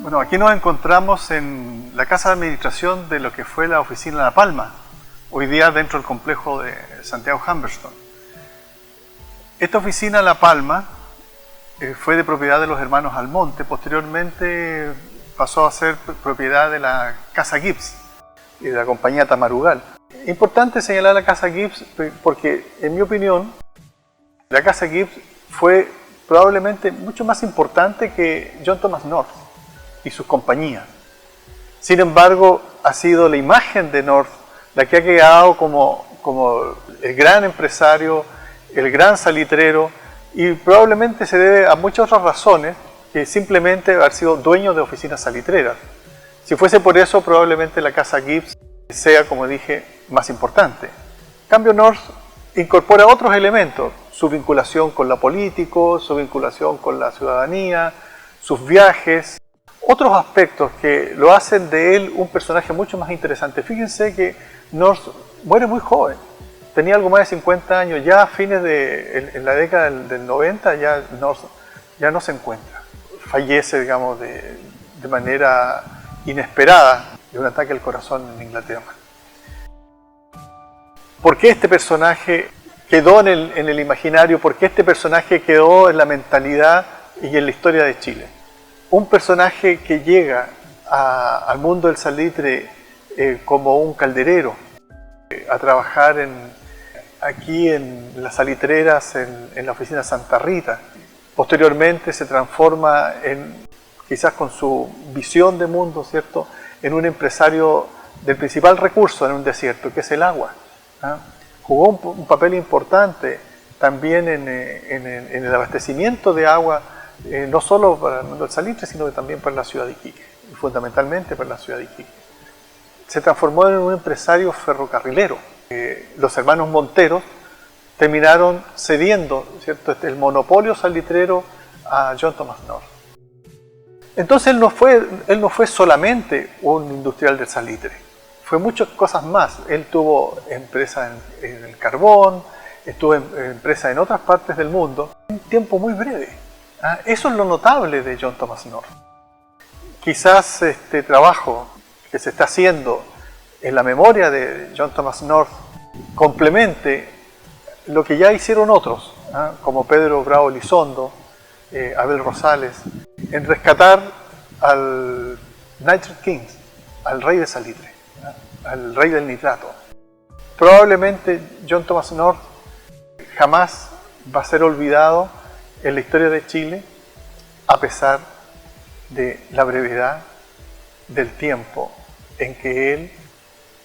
Bueno, aquí nos encontramos en la casa de administración de lo que fue la oficina La Palma, hoy día dentro del complejo de Santiago Humberstone. Esta oficina La Palma fue de propiedad de los hermanos Almonte, posteriormente pasó a ser propiedad de la Casa Gibbs y de la compañía Tamarugal. Importante señalar la Casa Gibbs porque, en mi opinión, la Casa Gibbs fue probablemente mucho más importante que John Thomas North y sus compañías. Sin embargo, ha sido la imagen de North la que ha quedado como el gran empresario, el gran salitrero, y probablemente se debe a muchas otras razones que simplemente haber sido dueño de oficinas salitreras. Si fuese por eso, probablemente la Casa Gibbs sea, como dije, más importante. En cambio, North incorpora otros elementos, su vinculación con lo político, su vinculación con la ciudadanía, sus viajes, otros aspectos que lo hacen de él un personaje mucho más interesante. Fíjense que North muere muy joven, tenía algo más de 50 años, ya a fines en la década del 90 ya North ya no se encuentra. Fallece, digamos, de manera inesperada de un ataque al corazón en Inglaterra. ¿Por qué este personaje quedó en el imaginario? ¿Por qué este personaje quedó en la mentalidad y en la historia de Chile? Un personaje que llega al mundo del salitre como un calderero, a trabajar aquí en las salitreras, en la oficina Santa Rita. Posteriormente se transforma quizás con su visión de mundo, ¿cierto?, en un empresario del principal recurso en un desierto, que es el agua. Jugó un papel importante también en el abastecimiento de agua, no solo para el mundo del salitre, sino que también para la ciudad de Iquique, y fundamentalmente para la ciudad de Iquique. Se transformó en un empresario ferrocarrilero. Los hermanos Monteros terminaron cediendo, ¿cierto?, el monopolio salitrero a John Thomas North. Entonces él no fue solamente un industrial del salitre, fue muchas cosas más. Él tuvo empresa en el carbón, estuvo en empresa en otras partes del mundo, en un tiempo muy breve. Eso es lo notable de John Thomas North. Quizás este trabajo que se está haciendo en la memoria de John Thomas North complemente lo que ya hicieron otros, como Pedro Bravo Elizondo, Abel Rosales, en rescatar al Nitrate King, al rey de salitre, al rey del nitrato. Probablemente John Thomas North jamás va a ser olvidado en la historia de Chile, a pesar de la brevedad del tiempo en que él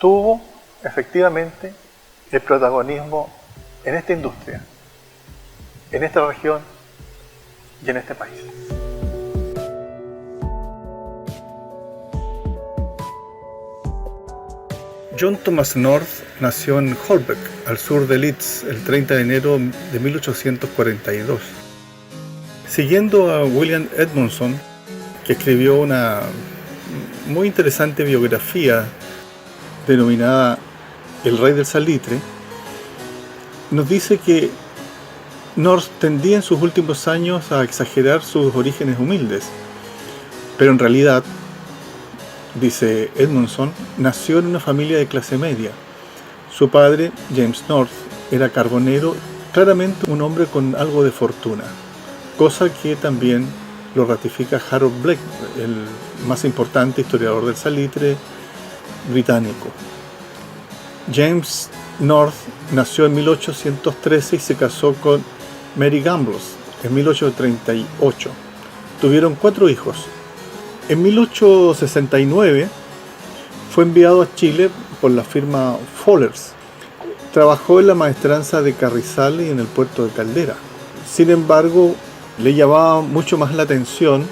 tuvo efectivamente el protagonismo en esta industria, en esta región y en este país. John Thomas North nació en Holbeck, al sur de Leeds, el 30 de enero de 1842. Siguiendo a William Edmondson, que escribió una muy interesante biografía denominada El Rey del Salitre, nos dice que North tendía en sus últimos años a exagerar sus orígenes humildes, pero en realidad, dice Edmondson, nació en una familia de clase media. Su padre, James North, era carbonero, claramente un hombre con algo de fortuna, cosa que también lo ratifica Harold Blake, el más importante historiador del salitre británico. James North nació en 1813 y se casó con Mary Gambles en 1838. Tuvieron 4 hijos. En 1869 fue enviado a Chile por la firma Fowlers. Trabajó en la maestranza de Carrizales y en el puerto de Caldera. Sin embargo, le llamaba mucho más la atención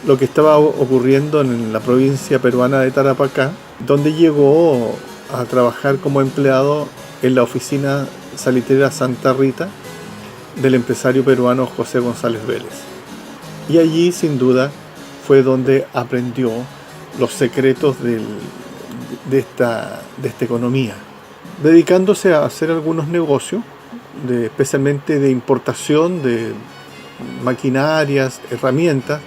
lo que estaba ocurriendo en la provincia peruana de Tarapacá, donde llegó a trabajar como empleado en la oficina salitrera Santa Rita del empresario peruano José González Vélez. Y allí, sin duda, fue donde aprendió los secretos de esta economía, dedicándose a hacer algunos negocios, especialmente de importación de maquinarias, herramientas,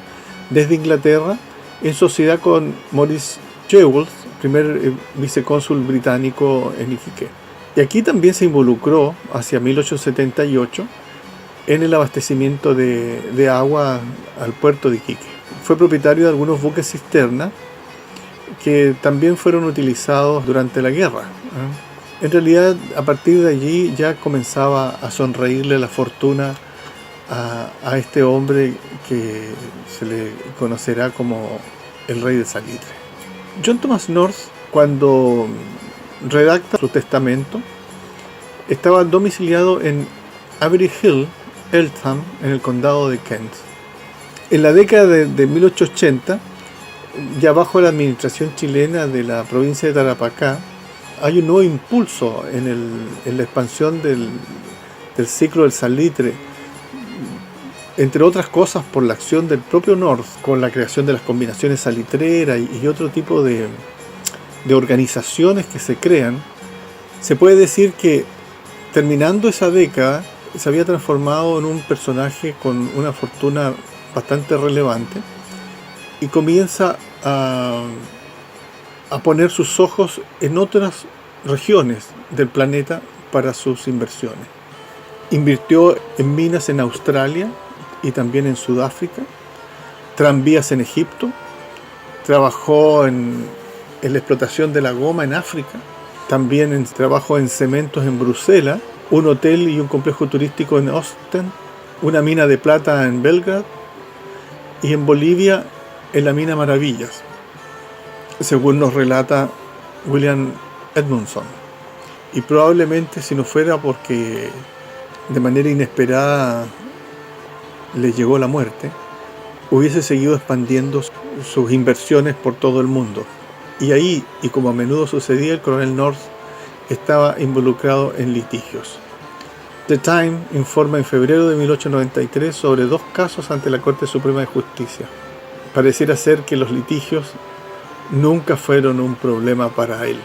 desde Inglaterra, en sociedad con Maurice Jewell, primer vicecónsul británico en Iquique. Y aquí también se involucró, hacia 1878, en el abastecimiento de agua al puerto de Iquique. Fue propietario de algunos buques cisterna que también fueron utilizados durante la guerra. En realidad, a partir de allí ya comenzaba a sonreírle la fortuna a este hombre que se le conocerá como el rey del salitre. John Thomas North, cuando redacta su testamento, estaba domiciliado en Avery Hill, Eltham, en el condado de Kent. En la década de 1880, ya bajo la administración chilena de la provincia de Tarapacá, hay un nuevo impulso en la expansión del ciclo del salitre, entre otras cosas por la acción del propio North, con la creación de las combinaciones salitreras y otro tipo de organizaciones que se crean. Se puede decir que terminando esa década se había transformado en un personaje con una fortuna bastante relevante y comienza a poner sus ojos en otras regiones del planeta para sus inversiones. Invirtió en minas en Australia y también en Sudáfrica, tranvías en Egipto, trabajó en la explotación de la goma en África, también trabajó en cementos en Bruselas, un hotel y un complejo turístico en Ostend, una mina de plata en Belgrad y en Bolivia en la mina Maravillas, según nos relata William Edmondson. Y probablemente si no fuera porque de manera inesperada le llegó la muerte, hubiese seguido expandiendo sus inversiones por todo el mundo. Y ahí, y como a menudo sucedía, el coronel North estaba involucrado en litigios. The Time informa en febrero de 1893 sobre 2 casos ante la Corte Suprema de Justicia. Pareciera ser que los litigios nunca fueron un problema para él.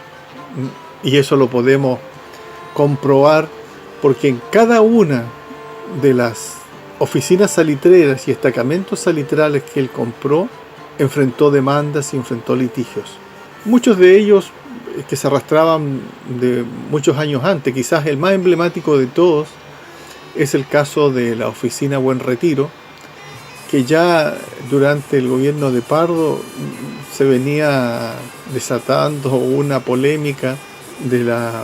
Y eso lo podemos comprobar porque en cada una de las oficinas salitreras y destacamentos salitrales que él compró, enfrentó demandas y enfrentó litigios. Muchos de ellos que se arrastraban de muchos años antes. Quizás el más emblemático de todos es el caso de la oficina Buen Retiro, que ya durante el gobierno de Pardo se venía desatando una polémica de la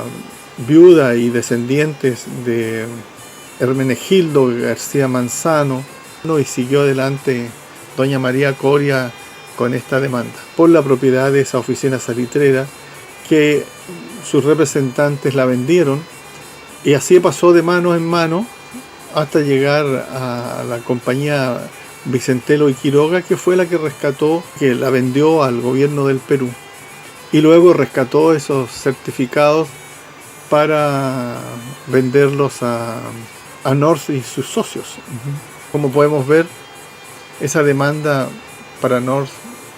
viuda y descendientes de Hermenegildo García Manzano, y siguió adelante doña María Coria con esta demanda por la propiedad de esa oficina salitrera que sus representantes la vendieron, y así pasó de mano en mano hasta llegar a la compañía Vicentelo y Quiroga, que fue la que rescató, que la vendió al gobierno del Perú, y luego rescató esos certificados para venderlos a North y sus socios. Como podemos ver, esa demanda para North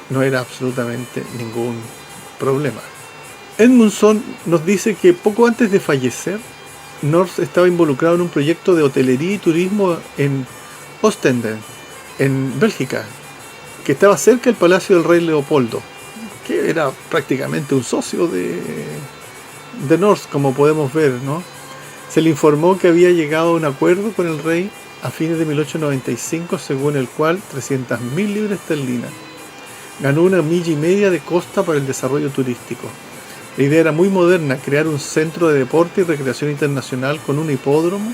no era absolutamente ningún problema. Edmondson nos dice que poco antes de fallecer, North estaba involucrado en un proyecto de hotelería y turismo en Ostende, en Bélgica, que estaba cerca del Palacio del Rey Leopoldo, que era prácticamente un socio de North, como podemos ver, ¿no? Se le informó que había llegado a un acuerdo con el rey a fines de 1895, según el cual 300.000 libras esterlinas ganó 1,5 millas de costa para el desarrollo turístico. La idea era muy moderna: crear un centro de deporte y recreación internacional con un hipódromo,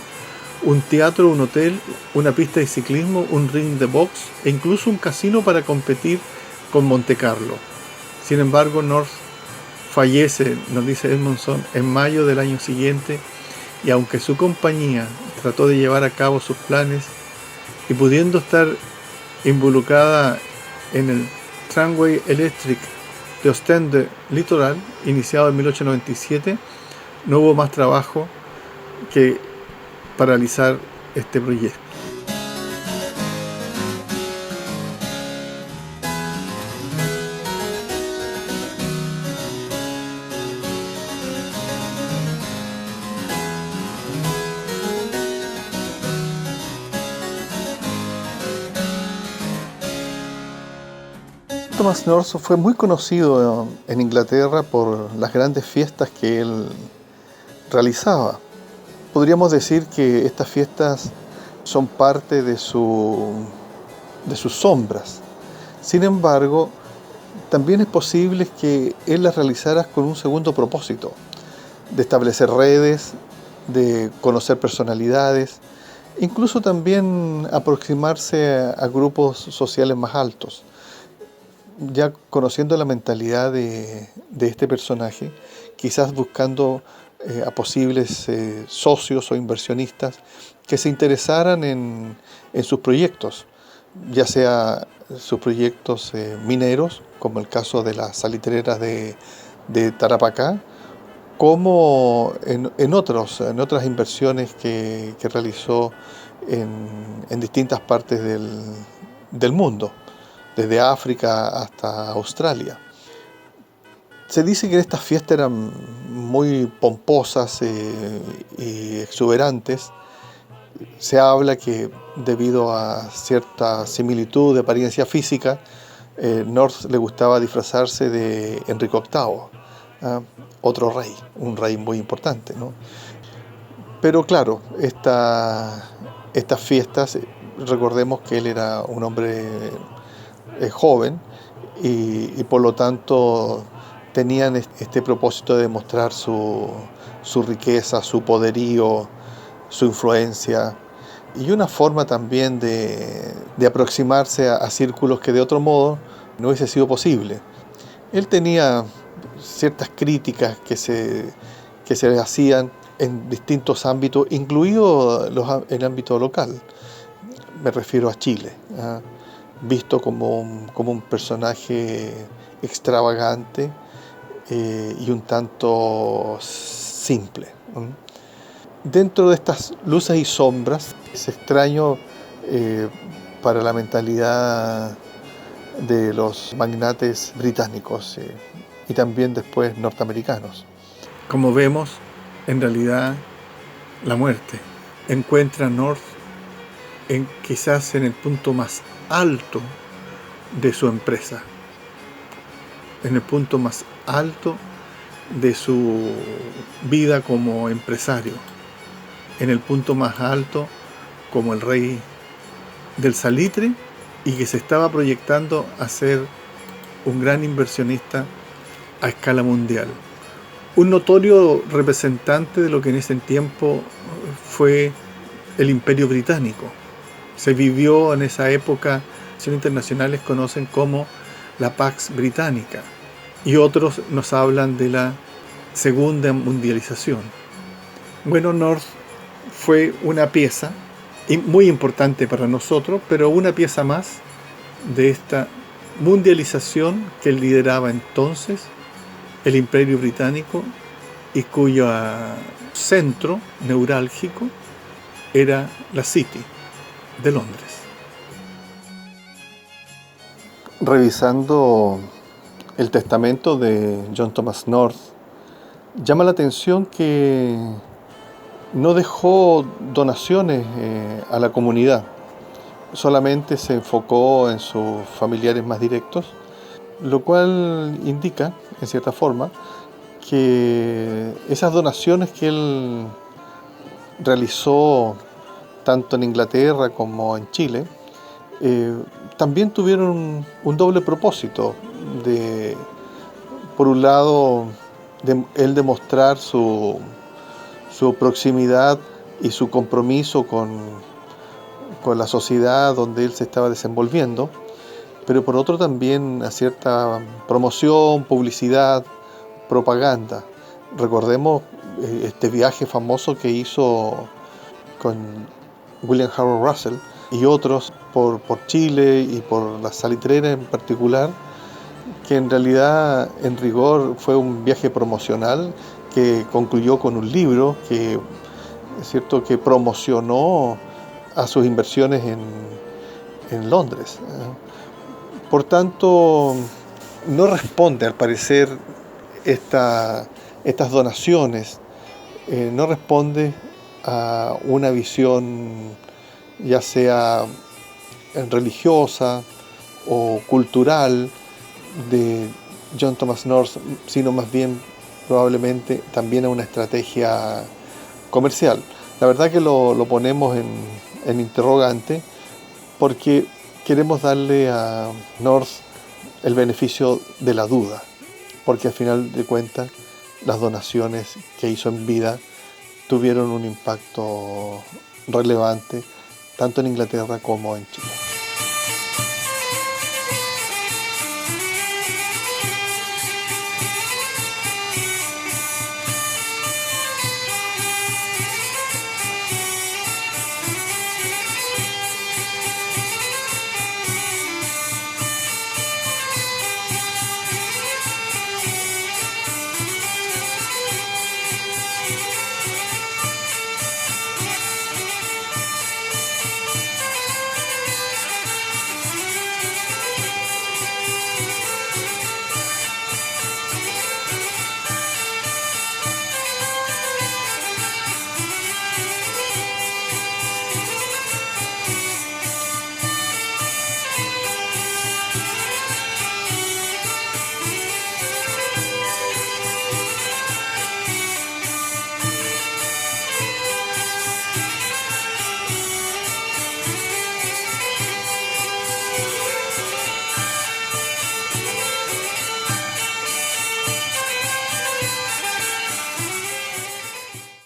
un teatro, un hotel, una pista de ciclismo, un ring de box e incluso un casino para competir con Monte Carlo. Sin embargo, North fallece, nos dice Edmondson, en mayo del año siguiente, y aunque su compañía trató de llevar a cabo sus planes y pudiendo estar involucrada en el Tramway Electric de Ostende Litoral, iniciado en 1897, no hubo más trabajo que paralizar este proyecto. Thomas North fue muy conocido en Inglaterra por las grandes fiestas que él realizaba. Podríamos decir que estas fiestas son parte de sus sombras. Sin embargo, también es posible que él las realizara con un segundo propósito, de establecer redes, de conocer personalidades, incluso también aproximarse a grupos sociales más altos. Ya conociendo la mentalidad de este personaje, quizás buscando a posibles socios o inversionistas que se interesaran en sus proyectos, ya sea sus proyectos mineros, como el caso de las salitreras de Tarapacá, como en otras inversiones que realizó en distintas partes del mundo, desde África hasta Australia. Se dice que estas fiestas eran muy pomposas y exuberantes. Se habla que debido a cierta similitud de apariencia física, North le gustaba disfrazarse de Enrique VIII, otro rey, un rey muy importante, ¿no? Pero claro, estas fiestas, recordemos que él era un hombre joven y por lo tanto tenían este propósito de demostrar su riqueza, su poderío, su influencia, y una forma también de aproximarse a círculos que de otro modo no hubiese sido posible. Él tenía ciertas críticas que se le hacían en distintos ámbitos, incluido el ámbito local. Me refiero a Chile, visto como un personaje extravagante y un tanto simple. Dentro de estas luces y sombras es extraño para la mentalidad de los magnates británicos y también después norteamericanos. Como vemos, en realidad la muerte encuentra a North quizás en el punto más alto de su empresa, en el punto más alto de su vida como empresario, en el punto más alto como el rey del salitre, y que se estaba proyectando a ser un gran inversionista a escala mundial. Un notorio representante de lo que en ese tiempo fue el Imperio Británico. Se vivió en esa época, relaciones internacionales conocen como la Pax Británica, y otros nos hablan de la Segunda Mundialización. Bueno, North fue una pieza muy importante para nosotros, pero una pieza más de esta mundialización que lideraba entonces el Imperio Británico y cuyo centro neurálgico era la City de Londres. Revisando el testamento de John Thomas North, llama la atención que no dejó donaciones a la comunidad, solamente se enfocó en sus familiares más directos, lo cual indica, en cierta forma, que esas donaciones que él realizó tanto en Inglaterra como en Chile, también tuvieron un doble propósito, de, por un lado, él demostrar su proximidad y su compromiso con la sociedad donde él se estaba desenvolviendo, pero por otro también a cierta promoción, publicidad, propaganda. Recordemos este viaje famoso que hizo con William Howard Russell y otros por Chile y por la salitrera en particular, que en realidad en rigor fue un viaje promocional que concluyó con un libro que, es cierto, que promocionó a sus inversiones en Londres. Por tanto, no responde, al parecer, estas donaciones, no responde a una visión ya sea religiosa o cultural de John Thomas North, sino más bien probablemente también a una estrategia comercial. La verdad que lo ponemos en interrogante porque queremos darle a North el beneficio de la duda, porque al final de cuentas las donaciones que hizo en vida tuvieron un impacto relevante tanto en Inglaterra como en Chile.